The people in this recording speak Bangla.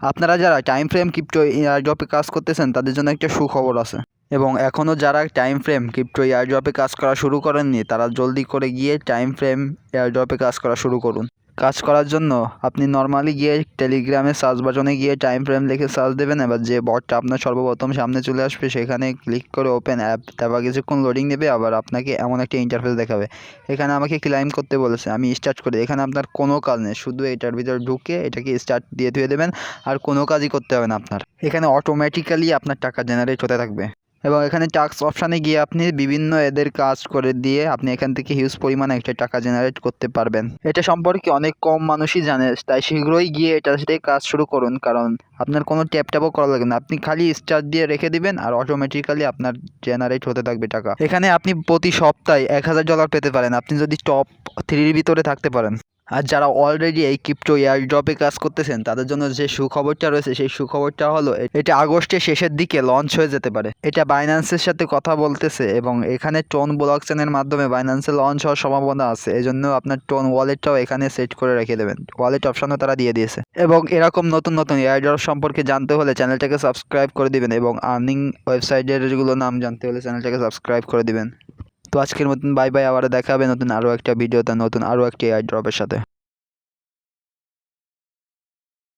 আপনারা যারা টাইম ফ্রেম ক্রিপ্টো এয়ারড্রপে কাজ করতেছেন তাদের জন্য একটা সুখবর আছে। এবং এখনও যারা টাইম ফ্রেম ক্রিপ্টো এয়ারড্রপে কাজ করা শুরু করেননি তারা জলদি করে গিয়ে টাইম ফ্রেম এয়ারড্রপে কাজ করা শুরু করুন। কাজ করার জন্য আপনি নর্মালি গিয়ে টেলিগ্রামে সার্চ বাটনে গিয়ে টাইম ফ্রেম লিখে সার্চ দেবেন। এবার যে বটটা আপনার সর্বপ্রথম সামনে চলে আসবে সেখানে ক্লিক করে ওপেন অ্যাপ, তারপর কিছুক্ষণ লোডিং নেবে, আবার আপনাকে এমন একটা ইন্টারফেস দেখাবে। এখানে আমাকে ক্লাইম করতে বলেছে, আমি স্টার্ট করি। এখানে আপনার কোনো কাজ নেই, শুধু এটার ভিতরে ঢুকে এটাকে স্টার্ট দিয়ে ধুয়ে দেবেন, আর কোনো কাজই করতে হবে না আপনার। এখানে অটোমেটিক্যালি আপনার টাকা জেনারেট হতে থাকবে। এবং এখানে টাস্ক অপশানে গিয়ে আপনি বিভিন্ন এদের কাজ করে দিয়ে আপনি এখান থেকে হিউজ পরিমাণে একটা টাকা জেনারেট করতে পারবেন। এটা সম্পর্কে অনেক কম মানুষই জানে, তাই শীঘ্রই গিয়ে এটার সাথে কাজ শুরু করুন, কারণ আপনার কোনো ট্যাপও করা লাগবে না। আপনি খালি স্টার্ট দিয়ে রেখে দিবেন আর অটোমেটিক্যালি আপনার জেনারেট হতে থাকবে টাকা। এখানে আপনি প্রতি সপ্তাহে $1000 পেতে পারেন, আপনি যদি টপ 3-র ভিতরে থাকতে পারেন। আর যারা অলরেডি এই ক্রিপ্টো এয়ারড্রপে কাজ করতেছেন তাদের জন্য যে সুখবরটা রয়েছে সেই সুখবরটা হলো এটা আগস্টের শেষের দিকে লঞ্চ হয়ে যেতে পারে। এটা বাইন্যান্সের সাথে কথা বলতেছে এবং এখানে টোন ব্লকচেনের মাধ্যমে বাইন্যান্সে লঞ্চ হওয়ার সম্ভাবনা আছে। এই জন্য আপনার টোন ওয়ালেটটাও এখানে সেট করে রেখে দেবেন, ওয়ালেট অপশনও তারা দিয়ে দিয়েছে। এবং এরকম নতুন নতুন এয়ারড্রপ সম্পর্কে জানতে হলে চ্যানেলটাকে সাবস্ক্রাইব করে দিবেন, এবং আর্নিং ওয়েবসাইটের যেগুলো নাম জানতে হলে চ্যানেলটাকে সাবস্ক্রাইব করে দিবেন। তো আজকের মতন বাই বাই, আবার দেখা হবে নতুন আরও একটা ভিডিওতে, নতুন আরও একটি এয়ারড্রপের সাথে।